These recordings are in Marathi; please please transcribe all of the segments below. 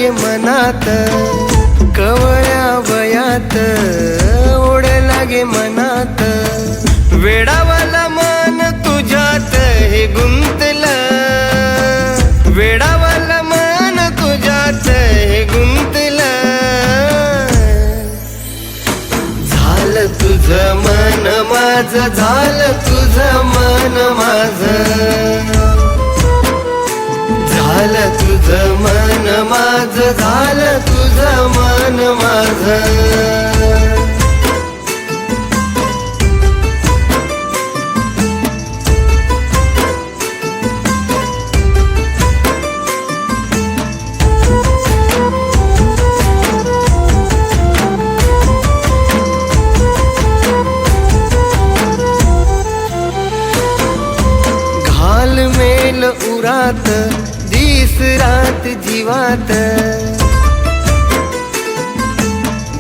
लागे मनात, कवळ्या वयात ओढ लागे मनात, वेडावाला मन तुझ्यात हे गुंतलं, वेडावाला मन तुझ्यात हे गुंतलं, झालं तुझं मन माझं, झालं तुझं मन माझं, झालं तुझं मन माझं, झालं तुझं मन माझं. घालमेल उरात दिस रात जीवात,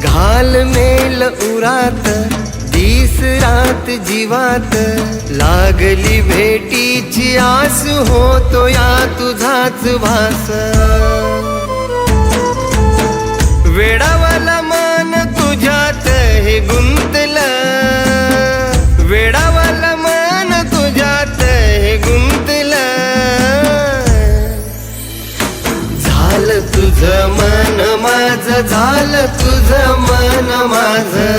घालमेल उरात दिस रात जीवात, लागली भेटीची आस होतो या तुझाच भास, वेडावाला मन तुझ्यात हे गुंतलं, वेडावाला मन तुझ्यात हे गुंतलं, झालं तुझं मन माझं, झालं तुझं मन माझं,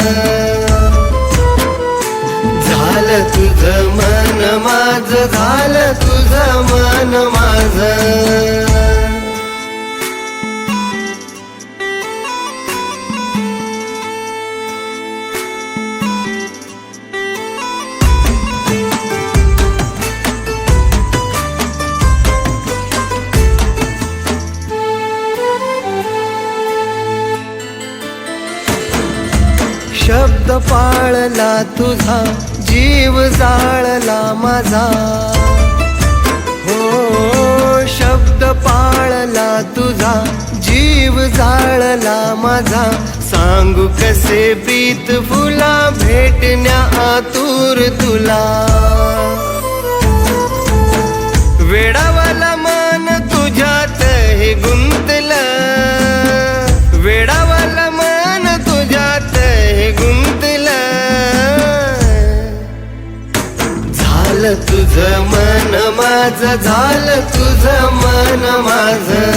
झालं तुझं मन माझं, झालं तुझं मन माझं. शब्द पाळला तुझा, जीव जाळला माझा, हो शब्द पाळला तुझा, जीव जाळला माझा, सांगू कसे प्रीत फुला भेटण्या आतुर तुला, वेडावाला मन तुझ्यात हे गुंतलं, वेडावाला मन तुझ्यात हे गुंतलं, झालं तुझं मन माझं, झालं तुझं मन माझं,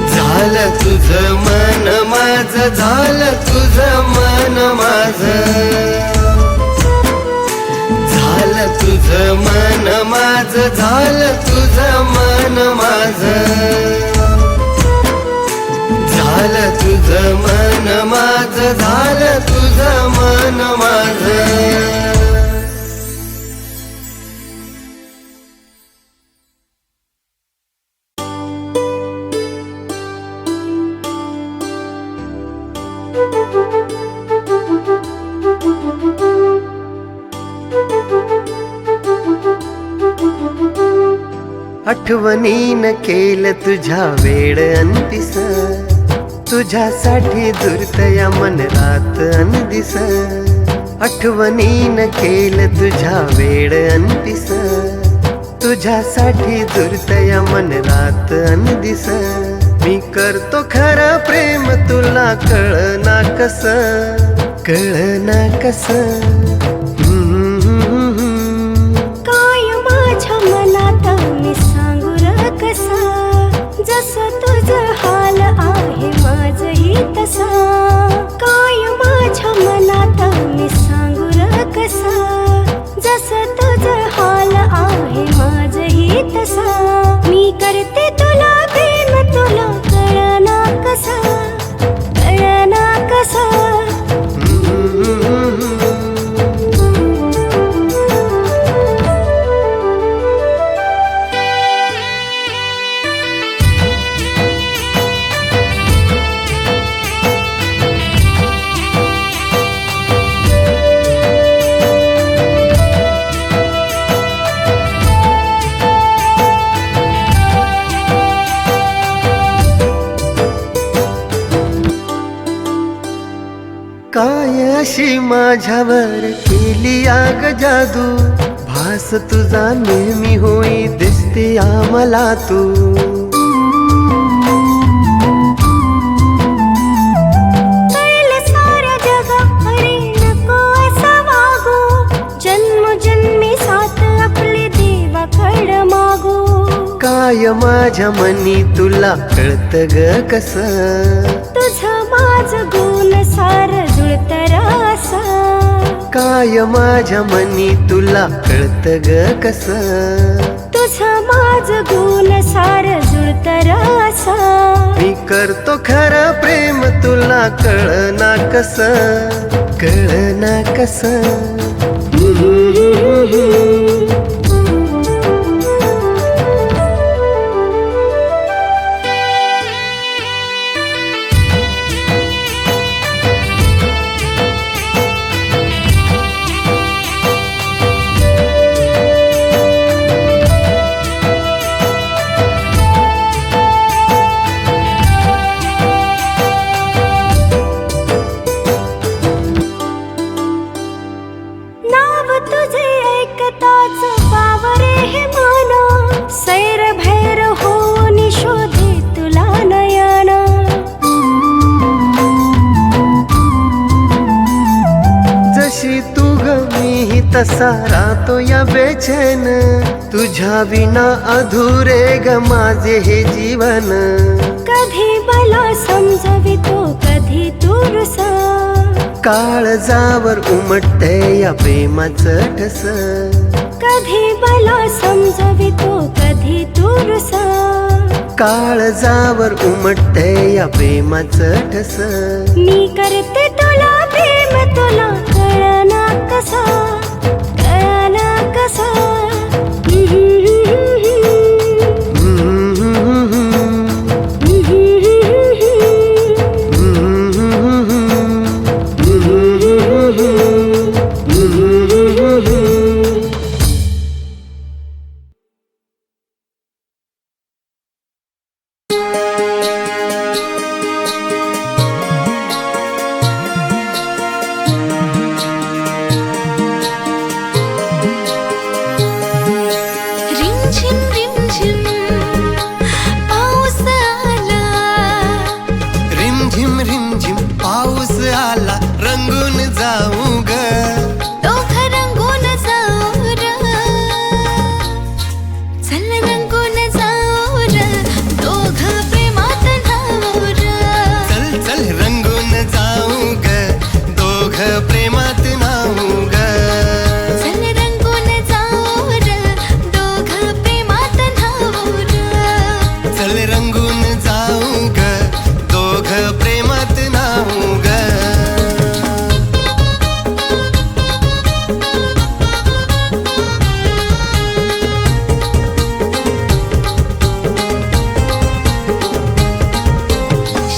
झालं तुझं मन माझं, झालं तुझं मन माझं, झालं तुझं मन माझं, झालं तुझं मन माझं, झालं तुझं मन माझं, झालं तुझं मन माझं. आठवणीन केलं तुझ्या वेळ अंतिस, तुझ्यासाठी दुर्तया मन रात अनदिस, आठवणीन केलं तुझ्या वेळ अंतिस, तुझ्यासाठी दुर्तया मन रात अनदिस, मी करतो खरं प्रेम तुला कळना कसं, कळना कसं, काय माझ्या मनात मी सांगू र कसं, जसं तुझं हाल आहे माझंही तसं, काय माझ्या मनात मी सांगू र कसं, जसं तुझं हाल आहे माझंही तसं, मी करते तुला प्रेम तुला कळना कसं, कळना कसं. काय अशी माझ्यावर केली आग जादू, भास तुझा नेहमी होई दिसते आम्हाला तू, काय माझ्या मनी तुला कळत ग कस, तुझं माझं गुण सार जुळत रासा. काय माझ्या मनी तुला कळत ग कस, तुझं माझं गुण सार जुळत रासा. मी करतो खरं प्रेम तुला कळना कस, कळना कस. नाव तुझे ऐकताच बावरे हे मन, सैर भैर होऊन शोधे तुला नयन. जशी तू ग मीही तसा राहतो या बेचैन, तुझ्या विना अधुरे ग माझे हे जीवन. कधी मला समजवितो कधी तू रुसा, काळजावर उमटते या प्रेमाचं ठस, कधी मला समजवितो कधी तू रुसा. काळजावर उमटते या प्रेमाचं ठस. मी करते तुला प्रेम तुला कळना कसा, कळना कसा. रिमझिम रिमझिम पाऊस आला, रिमझिम रिमझिम पाऊस आला, रंगून जाऊ ग, दोघं रंगून जाऊ र. चल रंगून जाऊ र, दोघं प्रेमात न्हाऊ र. चल चल रंगून जाऊ ग, दोघं प्रेमात नाहू ग. चल रंगून जाऊ र, दोघं प्रेमात न्हाऊ र. चल रंगून जाऊ ग, दोघं प्रेमात नाहू ग.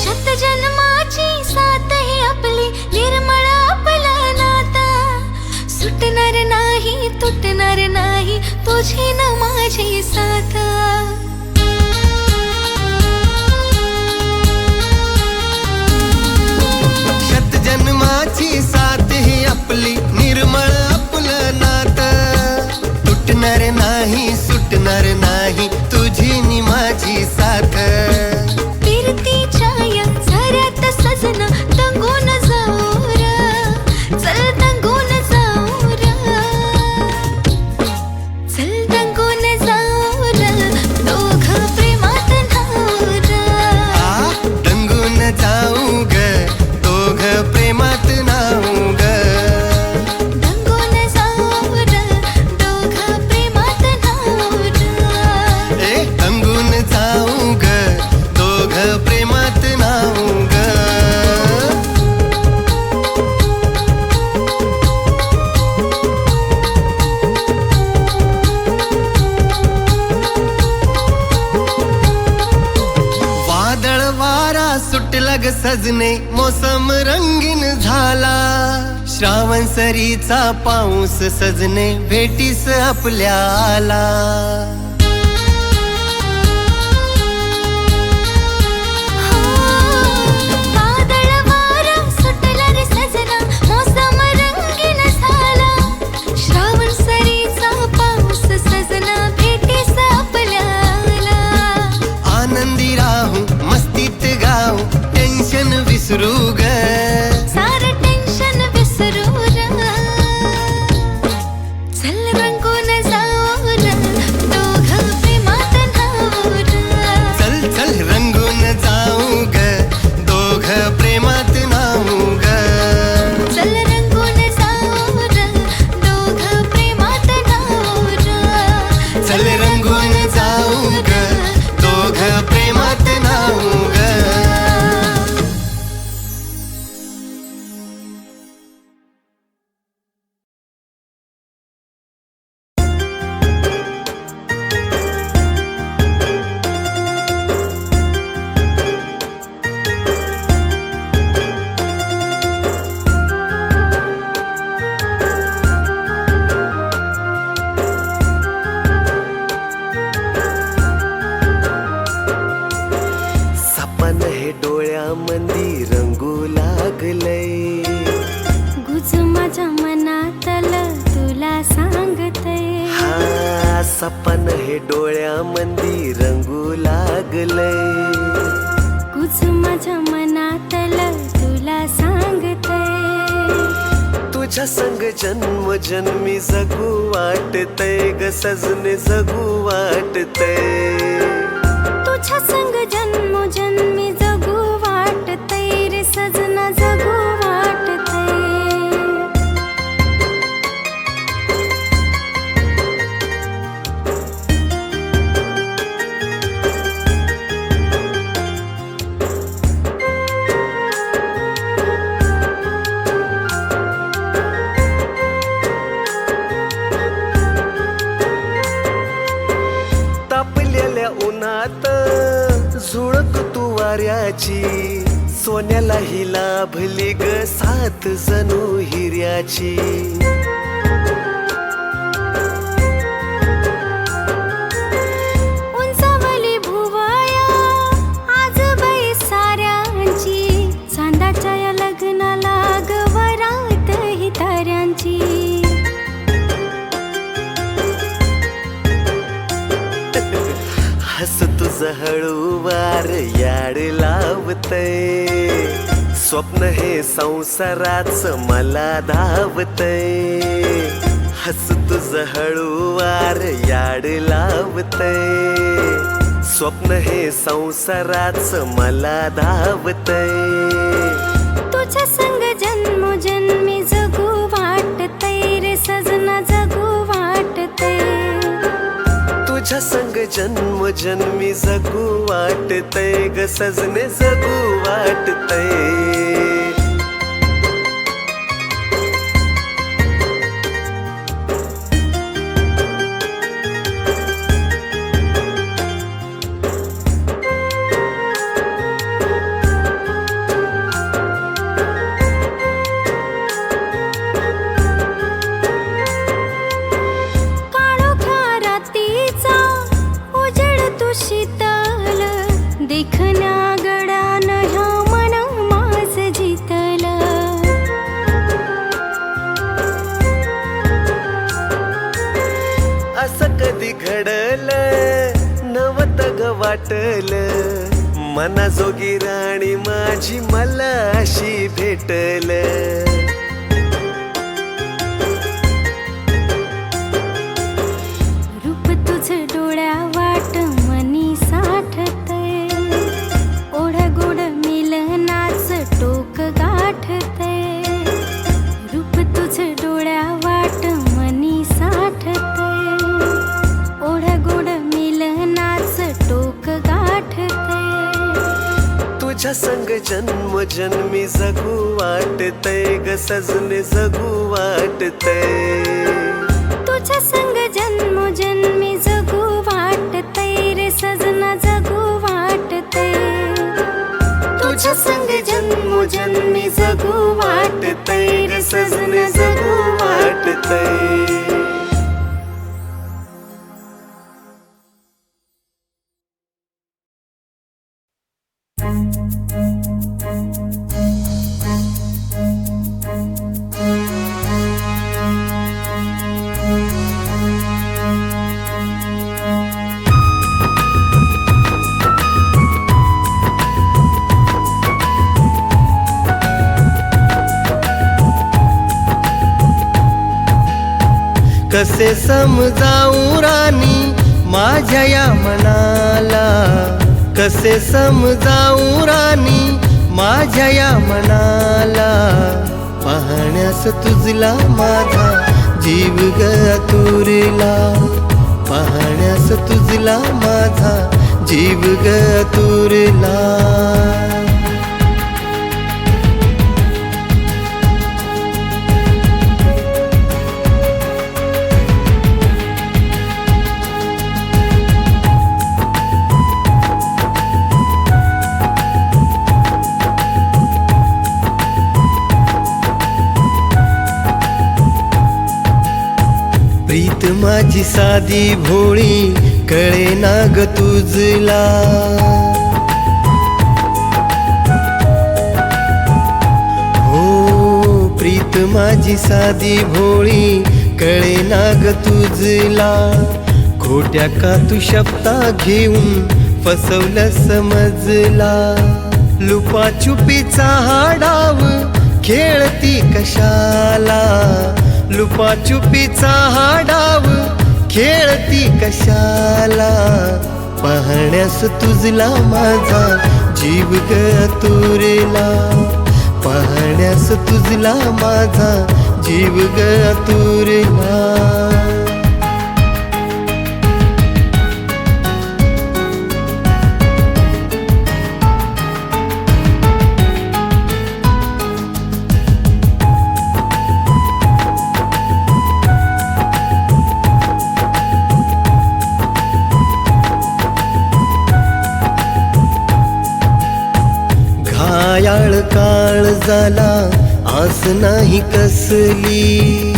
शतजन्माची साथ ही आपली, निर्मळ आपलं नातं. सुटणार नाही तुटणार नाही तुझी न माझी साथ. शतजन्माची साथ ही आपली, निर्मळ आपलं नातं. तुटणार नाही सुटणार नाही तुझी नि माझी साथ. फिरतीच्या या झऱ्यात सजना तंगून जाऊ र. चल तंगून जाऊ र, चल तंगून जाऊ र, दोघं प्रेमात न्हाऊ र. आ रंगून जाऊ ग, दोघं प्रेमात नाहू ग. रंगून जाऊ र, दोघं प्रेमात न्हाऊ र. ए रंगून जाऊ ग, दोघं प्रेमात नाहू ग. वादळ वारा सुटला ग सजने, मोसम रंगीन झाला. श्रावण सरीचा पाऊस सजने, भेटीस आपल्याला. वादळ वारा सुटला रे सजना, मोसम रंगीन झाला. श्रावण सरीचा पाऊस सजना, भेटीस आपल्याला. आनंदी राहू मस्तीत गाऊ, टेन्शन विसरू ग. सारं टेन्शन विसरू र. चल रंगून जाऊ र, दोघं प्रेमात न्हाऊ माझ्या मनातलं तुला सांगते. हा सपन हे डोळ्यामंदी रंगू लागलंय. कुच माझ्या मनातलं तुला सांगते. तुझ्या संग जन्म जन्मी जगू वाटतंय ग सजने जगू वाटतंय. तुझ्या संग जन्म जन्मी जगू वाटतंय रे सजना जगू वाटतंय. तापलेल्या उन्हात झुळक तू वाऱ्याची. सोन्याला ही लाभली ग साथ जणू हिऱ्याची. उंचावली भुवया आज बाई साऱ्यांची. चांदाच्या या लग्नाला ग वरात ही ताऱ्यांची. हस तुझं हळूवार याड लावतय. स्वप्न हे संसाराचं मला धावतय. हस तुझं हळूवार याड लावतय. स्वप्न हे संसाराचं मला धावतय. तुझ्या संग जन्म जन्मी जगू वाटतंय रे सजना जगू वाटतंय. तुझ्या संग जन्म जन्मी जगू वाटतंय ग सजने जगू वाटतंय. शीतल देखण्या गडान ह्या मन माझ जितल. असं कधी घडलं नवत ग वाटलं. मनाजोगी राणी माझी मला अशी भेटल. रूप तुझं डोळ्या वाट मनी साठतय. ओढ गोड मिलनाच टोक गाठतय. रूप तुझं डोळ्या वाट मनी साठतय. ओढ गोड मिलनाच टोक गाठतय. तुझ्या संग जन्म जन्मी जगू वाटतंय ग सजने जगू वाटतंय. तुझ्या संग जन्म जन्मी जगू वाटतंय रे सजना जगू वाटतंय. तुझ्या संग जन्म जन्मी जगू वाटतंय रे सजने जगू वाटतंय. कसे समजावू राणी माझ्या या मनाला. कसे समजावू राणी माझ्या या मनाला. पाहण्यास तुझला माझा जीव ग आतुरला. पाहण्यास तुझला माझा जीव ग आतुरला. प्रीत माझी साधी भोळी कळेना ग तुझला. हो प्रीत माझी साधी भोळी कळे नाग तुझला, खोट्या का तू शब्दा घेऊन फसवलं समजला. लुपाछुपीचा हा डाव खेळती कशाला, लुपाछुपीचा हा डाव खेळती कशाला. पाहण्यास तुझला माझा जीव ग तुरला, पाहण्यास तुझला माझा जीव ग तुरला. घायाळ काळ झाला आस नाही कसली,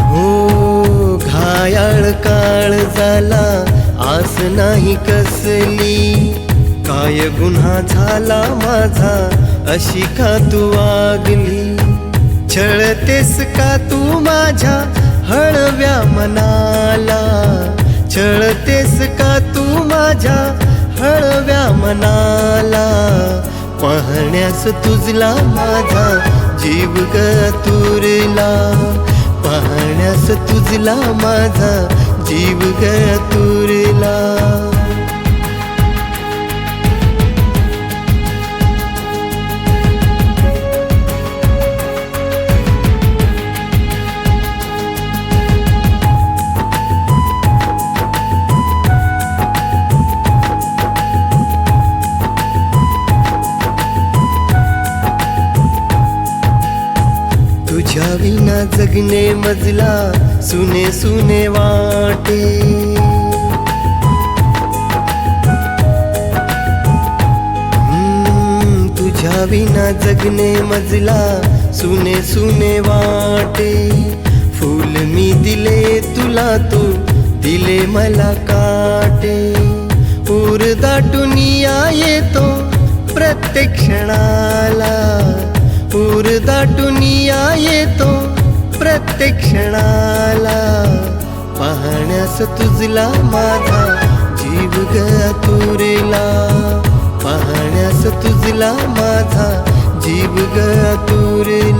हो घायाळ काळ झाला आस नाही कसली. काय गुन्हा झाला माझा अशी का तू वागली, छळतेस का तू माझ्या हळव्या मनाला, छळतेस का तू माझ्या हळव्या मनाला. पाहण्यास तुझला माझा जीव ग तुरला, पाहण्यास तुझला माझा जीव ग तुरला. तुझ्या विना जगणे मजला सुने सुने वाटे, तुझ्या विना जगणे मजला सुने सुने वाटे. फूल मी दिले तुला तू दिले मला काटे, ऊर दाटून येतो प्रत्येक क्षणाला, ऊर दाटून येतो प्रत्येक क्षणाला. पाहण्यास तुझला माझा जीव ग तुरला, पाहण्यास तुझला माझा जीव ग तुरला.